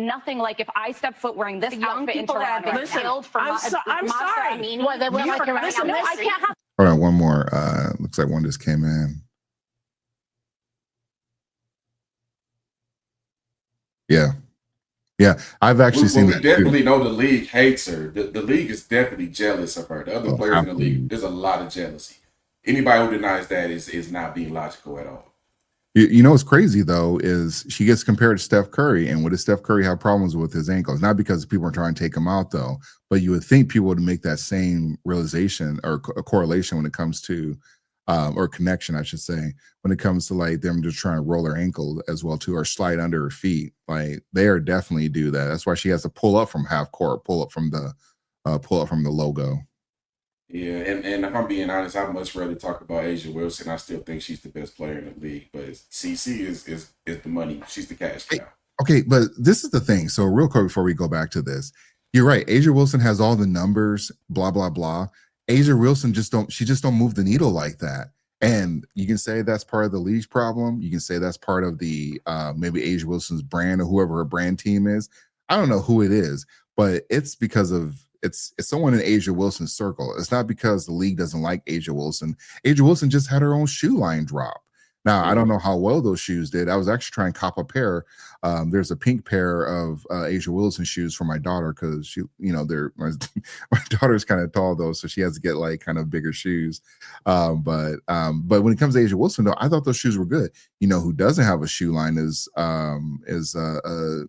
nothing like if I step foot wearing this outfit into Toronto, Listen, killed for I'm sorry. Well, they went like listen, I can't have. Hold on, one more. Looks like one just came in. Yeah. Yeah, I've actually seen that. We definitely know the league hates her. The league is definitely jealous of her. The other players in the league, there's a lot of jealousy. Anybody who denies that is not being logical at all. You know what's crazy though is she gets compared to Steph Curry, and what does Steph Curry have problems with his ankles? Not because people are trying to take him out though, but you would think people would make that same realization or a correlation when it comes to, or connection, I should say, when it comes to like them just trying to roll their ankle as well too, or slide under her feet. Like they are definitely do that. That's why she has to pull up from half court, pull up from the logo. Yeah, and if I'm being honest, I'd much rather talk about A'ja Wilson. I still think she's the best player in the league, but CC is the money. She's the cash cow. Okay, but this is the thing. So real quick before we go back to this, you're right. A'ja Wilson has all the numbers, blah blah blah. A'ja Wilson just don't move the needle like that. And you can say that's part of the league's problem. You can say that's part of the maybe A'ja Wilson's brand or whoever her brand team is. I don't know who it is, but it's because of it's someone in A'ja Wilson's circle. It's not because the league doesn't like A'ja Wilson. A'ja Wilson just had her own shoe line drop. Now, I don't know how well those shoes did. I was actually trying to cop a pair. There's a pink pair of A'ja Wilson shoes for my daughter because she, you know, my daughter's kind of tall though, so she has to get like kind of bigger shoes. But when it comes to A'ja Wilson though, I thought those shoes were good. You know, who doesn't have a shoe line is Caitlin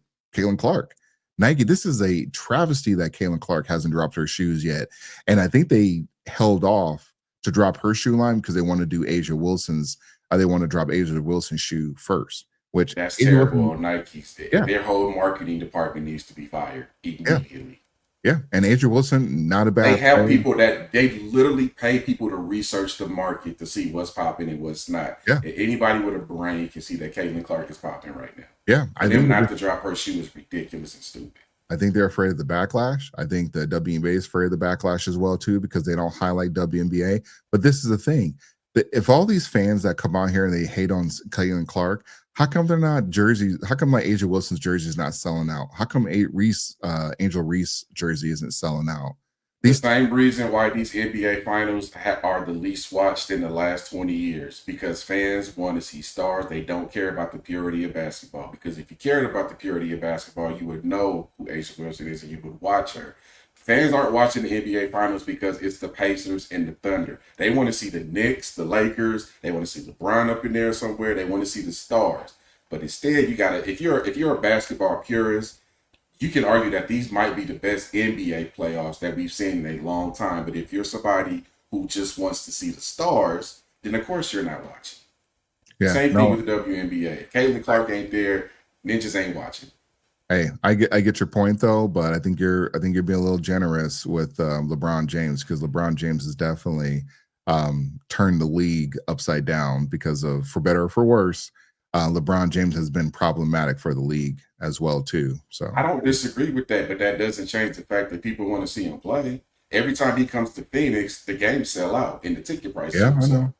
Clark. Nike, this is a travesty that Caitlin Clark hasn't dropped her shoes yet. And I think they held off to drop her shoe line because they want to do A'ja Wilson's, they want to drop A'ja Wilson's shoe first, which that's terrible on Nike's. Yeah. Their whole marketing department needs to be fired immediately. Yeah. And A'ja Wilson, not a bad. They have people that they literally pay people to research the market to see what's popping and what's not. Yeah. Anybody with a brain can see that Caitlin Clark is popping right now. Yeah. I think not to drop her shoe is ridiculous and stupid. I think they're afraid of the backlash. I think the WNBA is afraid of the backlash as well, too, because they don't highlight WNBA. But this is the thing. If all these fans that come on here and they hate on Caitlin Clark, how come they're not jerseys? How come like A'ja Wilson's jersey is not selling out? How come Angel Reese jersey isn't selling out? The same reason why these NBA finals are the least watched in the last 20 years, because fans want to see stars. They don't care about the purity of basketball, because if you cared about the purity of basketball, you would know who A'ja Wilson is and you would watch her. Fans aren't watching the NBA finals because it's the Pacers and the Thunder. They want to see the Knicks, the Lakers. They want to see LeBron up in there somewhere. They want to see the stars. But instead, you gotta if you're a basketball purist, you can argue that these might be the best NBA playoffs that we've seen in a long time. But if you're somebody who just wants to see the stars, then of course you're not watching. Yeah, same thing with the WNBA. If Caitlin Clark ain't there, ninjas ain't watching. Hey, I get your point though, but I think you're being a little generous with LeBron James, because LeBron James has definitely turned the league upside down because of, for better or for worse, LeBron James has been problematic for the league as well too. So I don't disagree with that, but that doesn't change the fact that people want to see him play. Every time he comes to Phoenix, the games sell out and the ticket price. Yeah, I know.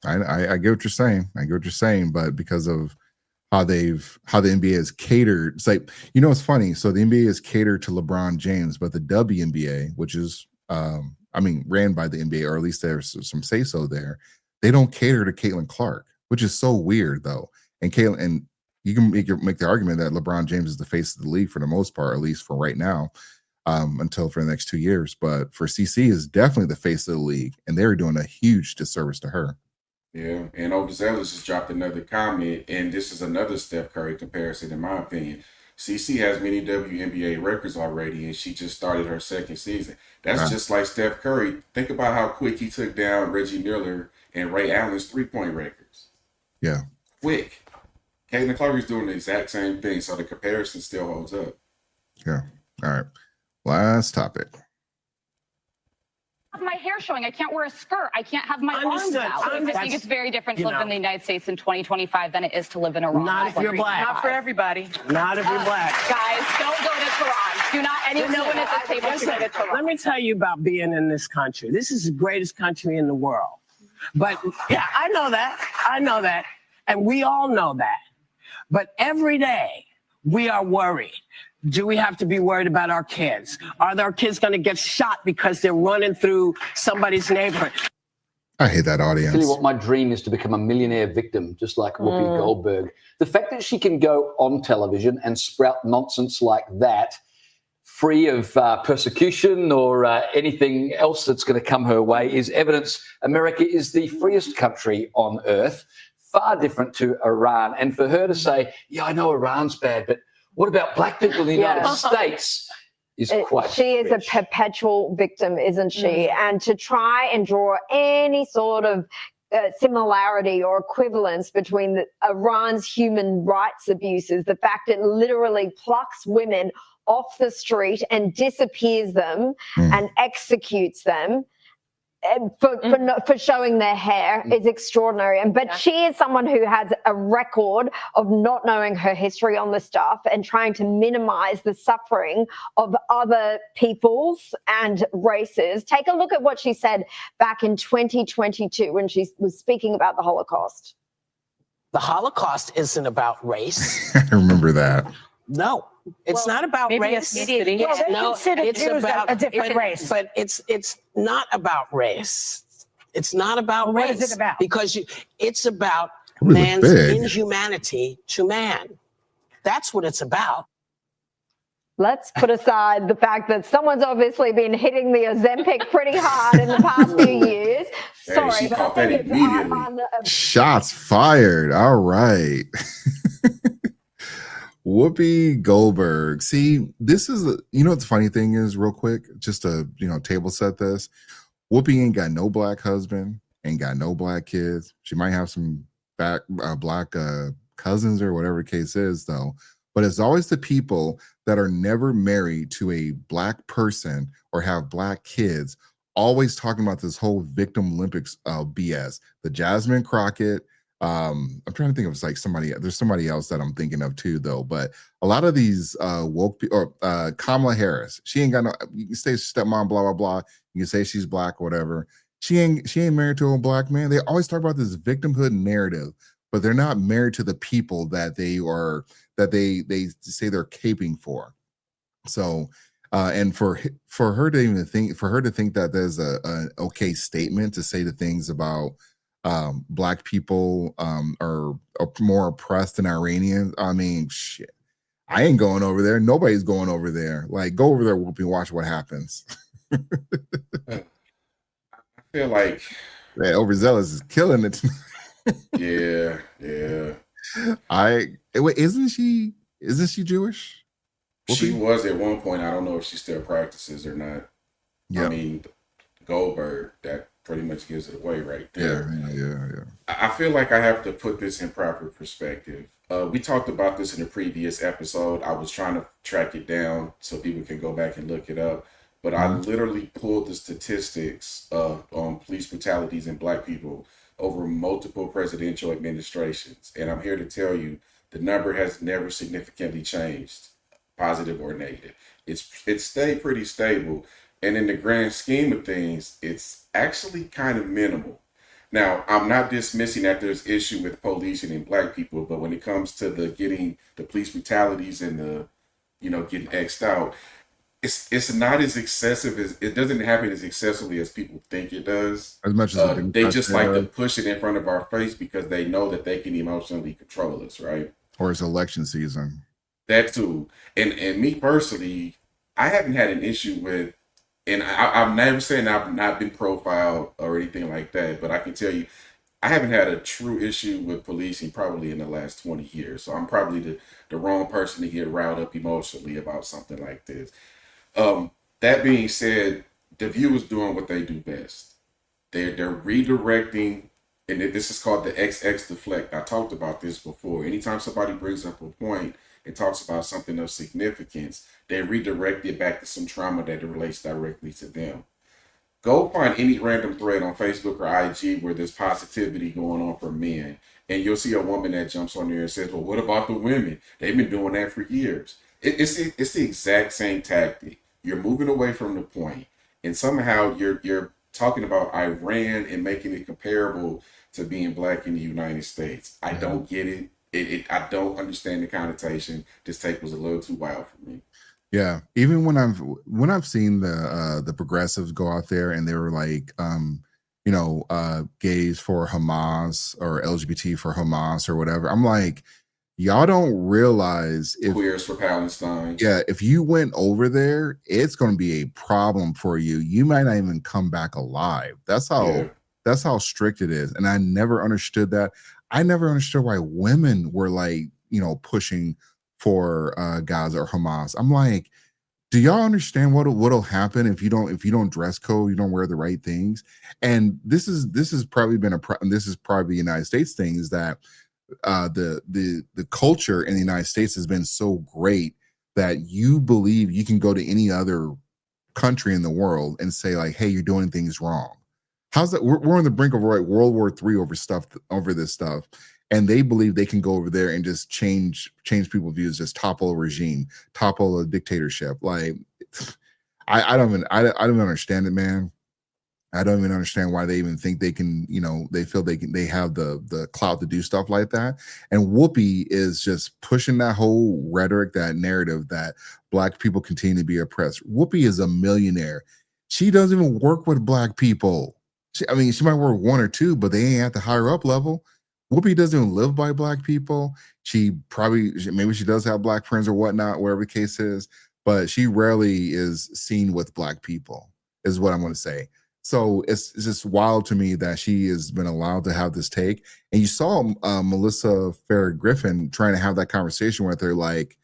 I get what you're saying. I get what you're saying, but because of how the NBA is catered, it's like, you know, it's funny. So the NBA is catered to LeBron James, but the WNBA, which is ran by the NBA, or at least there's some say so there, they don't cater to Caitlin Clark, which is so weird though. And you can make the argument that LeBron James is the face of the league for the most part, at least for right now, until for the next 2 years. But for CC is definitely the face of the league, and they're doing a huge disservice to her. Yeah, and Overzealous just dropped another comment, and this is another Steph Curry comparison, in my opinion. CC has many WNBA records already, and she just started her second season. That's just like Steph Curry. Think about how quick he took down Reggie Miller and Ray Allen's three-point records. Yeah. Quick. Caitlin Clark is doing the exact same thing, so the comparison still holds up. Yeah. All right. Last topic. My hair showing. I can't wear a skirt. I can't have my arms out. I think it's very different to live in the United States in 2025 than it is to live in Iran. Not if you're black. Not for everybody. Not if you're black. Guys, don't go to Tehran. Do not anyone at the table to go to Tehran. Let me tell you about being in this country. This is the greatest country in the world. But yeah, I know that. I know that. And we all know that. But every day we are worried Do we have to be worried about our kids? Are our kids going to get shot because they're running through somebody's neighborhood? I hate that Tell you audience. what, my dream is to become a millionaire victim, just like Whoopi Goldberg. The fact that she can go on television and sprout nonsense like that, free of persecution or anything else that's going to come her way, is evidence America is the freest country on earth, far different to Iran. And for her to say, yeah, I know Iran's bad, but what about black people in the United States? Is quite she is a perpetual victim, isn't she? And to try and draw any sort of similarity or equivalence between Iran's human rights abuses, the fact it literally plucks women off the street and disappears them and executes them for showing their hair is extraordinary. But she is someone who has a record of not knowing her history on the stuff and trying to minimize the suffering of other peoples and races. Take a look at what she said back in 2022 when she was speaking about the Holocaust. The Holocaust isn't about race. I remember that. No, it's not about race. It's about a different race. But it's not about race. It's not about race. What is it about? Because it's about Really man's big. inhumanity to man. That's what it's about. Let's put aside the fact that someone's obviously been hitting the Ozempic pretty hard in the past few years. Hey, Sorry, she but caught I that think it's immediately. Shots fired. All right. Whoopi Goldberg. See, this is, what the funny thing is, real quick, just to, table set this. Whoopi ain't got no black husband, ain't got no black kids. She might have some black cousins or whatever the case is, though. But it's always the people that are never married to a black person or have black kids, always talking about this whole victim Olympics BS. The Jasmine Crockett. I'm trying to think of there's somebody else that I'm thinking of too, though. But a lot of these woke people, or Kamala Harris, she ain't got no, you can say stepmom, blah, blah, blah. You can say she's black, whatever. She ain't married to a black man. They always talk about this victimhood narrative, but they're not married to the people that they say they're caping for. So, and for her to think that there's an okay statement to say the things about black people are more oppressed than Iranians. I mean, shit. I ain't going over there. Nobody's going over there. Like, go over there, Whoopi, and watch what happens. I feel like Overzealous is killing it. yeah. Wait, isn't she Jewish? She Whoopi? was at one point. I don't know if she still practices or not. Yeah. I mean, Goldberg, that pretty much gives it away right there. Yeah. I feel like I have to put this in proper perspective. We talked about this in a previous episode. I was trying to track it down so people can go back and look it up. But I literally pulled the statistics of police brutalities in black people over multiple presidential administrations. And I'm here to tell you the number has never significantly changed, positive or negative. It's stayed pretty stable. And in the grand scheme of things, it's actually kind of minimal. Now, I'm not dismissing that there's issue with policing in black people, but when it comes to getting the police brutalities and the, getting X'd out, it's not as excessive as, it doesn't happen as excessively as people think it does. As much as they just like to push it in front of our face because they know that they can emotionally control us, right? Or it's election season. That too. And me personally, I haven't had an issue with, and I'm never saying I've not been profiled or anything like that, but I can tell you, I haven't had a true issue with policing probably in the last 20 years. So I'm probably the wrong person to get riled up emotionally about something like this. That being said, the View is doing what they do best. They're redirecting, and this is called the XX deflect. I talked about this before. Anytime somebody brings up a point and talks about something of significance, they redirect it back to some trauma that it relates directly to them. Go find any random thread on Facebook or IG where there's positivity going on for men, and you'll see a woman that jumps on there and says, well, what about the women? They've been doing that for years. It's the exact same tactic. You're moving away from the point, and somehow you're talking about Iran and making it comparable to being black in the United States. I don't get it. I don't understand the connotation. This take was a little too wild for me. Yeah, even when I've seen the progressives go out there and they were like, gays for Hamas or LGBT for Hamas or whatever, I'm like, y'all don't realize Queers for Palestine. Yeah, if you went over there, it's going to be a problem for you. You might not even come back alive. That's how strict it is. And I never understood that. I never understood why women were like, pushing for Gaza or Hamas. I'm like, do y'all understand what'll happen if you don't dress code, you don't wear the right things? And this has probably been this is probably the United States thing, is that the culture in the United States has been so great that you believe you can go to any other country in the world and say like, hey, you're doing things wrong. How's that? We're on the brink of World War III over this stuff, and they believe they can go over there and just change people's views, just topple a regime, topple a dictatorship. Like, I don't even understand it, man. I don't even understand why they even think they can, they feel they have the clout to do stuff like that. And Whoopi is just pushing that whole rhetoric, that narrative that Black people continue to be oppressed. Whoopi is a millionaire. She doesn't even work with Black people. She might work one or two, but they ain't at the higher up level. Whoopi doesn't even live by Black people. Maybe she does have Black friends or whatnot, wherever the case is, but she rarely is seen with Black people, is what I'm going to say. So it's just wild to me that she has been allowed to have this take. And you saw Melissa Farrah Griffin trying to have that conversation with her, like,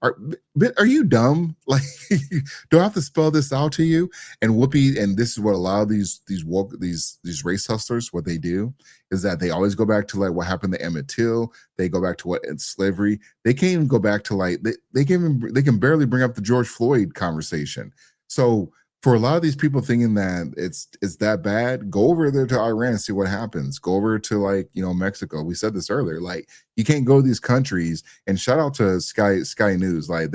are you dumb? Like, do I have to spell this out to you? And Whoopi, and this is what a lot of these race hustlers, what they do is that they always go back to like what happened to Emmett Till. They go back to what in slavery. They can't even go back to like they can barely bring up the George Floyd conversation. So for a lot of these people thinking that it's that bad, go over there to Iran and see what happens. Go over to like, Mexico. We said this earlier. Like, you can't go to these countries. And shout out to Sky News. Like,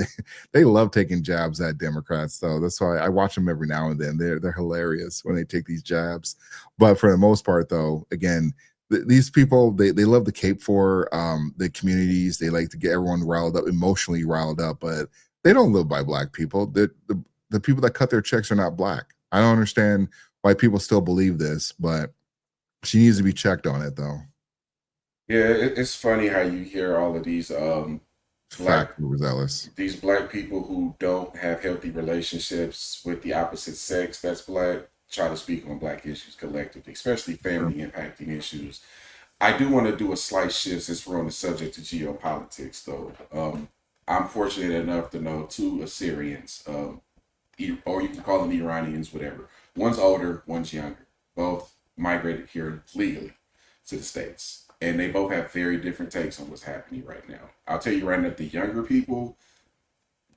they love taking jabs at Democrats. So that's why I watch them every now and then. They're hilarious when they take these jabs. But for the most part, though, again, these people, they love the cape for the communities. They like to get everyone riled up, emotionally riled up, but they don't live by Black people. The people that cut their checks are not Black. I don't understand why people still believe this, but she needs to be checked on it, though. Yeah, it's funny how you hear all of these Black people who don't have healthy relationships with the opposite sex that's Black try to speak on Black issues collectively, especially family impacting issues. I do want to do a slight shift since we're on the subject of geopolitics, though. I'm fortunate enough to know two Assyrians, or you can call them Iranians, whatever. One's older, one's younger. Both migrated here legally to the States. And they both have very different takes on what's happening right now. I'll tell you right now, the younger people,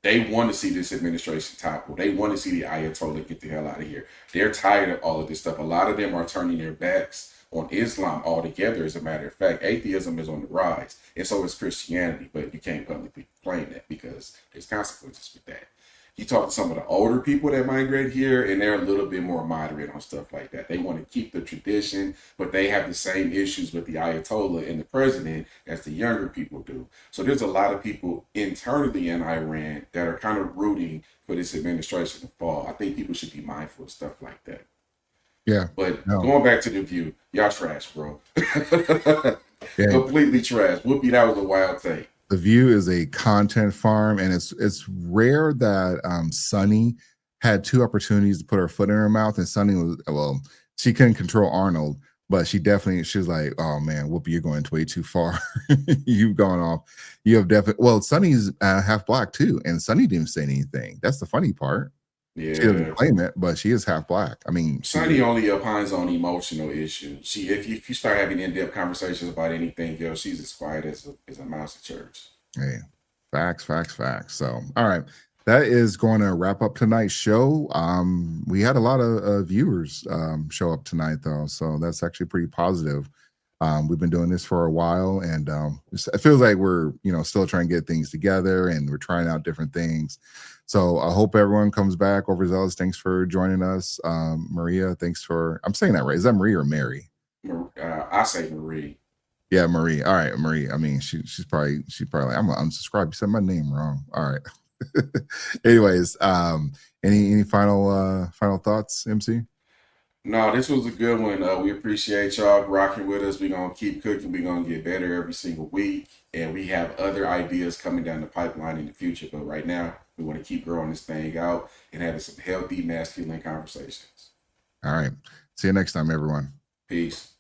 they want to see this administration topple. They want to see the Ayatollah get the hell out of here. They're tired of all of this stuff. A lot of them are turning their backs on Islam altogether. As a matter of fact, atheism is on the rise, and so is Christianity, but you can't publicly claim that because there's consequences with that. You talk to some of the older people that migrate here, and they're a little bit more moderate on stuff like that. They want to keep the tradition, but they have the same issues with the Ayatollah and the president as the younger people do. So there's a lot of people internally in Iran that are kind of rooting for this administration to fall. I think people should be mindful of stuff like that. Yeah. But going back to The View, y'all trash, bro. Completely trash. Whoopi, that was a wild take. The View is a content farm, and it's rare that Sunny had two opportunities to put her foot in her mouth, and Sunny she couldn't control Arnold, but she was like, oh man, Whoopi, you're going way too far. You've gone off. You have definitely, Sunny's half Black too, and Sunny didn't say anything. That's the funny part. Yeah. She doesn't claim it, but she is half Black. I mean, Sunny only opines on emotional issues. If you start having in-depth conversations about anything else, she's as quiet as a mouse at church. Hey, facts. So, all right, that is going to wrap up tonight's show. We had a lot of viewers show up tonight, though, so that's actually pretty positive. We've been doing this for a while, and it feels like we're still trying to get things together, and we're trying out different things. So I hope everyone comes back. Overzealous, thanks for joining us. Maria, thanks for, I'm saying that right. Is that Marie or Mary? I say Marie. Yeah, Marie. All right, Marie. I mean, she's probably like, I'm unsubscribed. You said my name wrong. All right. Anyways, any final thoughts, MC? No, this was a good one. We appreciate y'all rocking with us. We're going to keep cooking. We're going to get better every single week. And we have other ideas coming down the pipeline in the future. But right now, we want to keep growing this thing out and having some healthy, masculine conversations. All right. See you next time, everyone. Peace.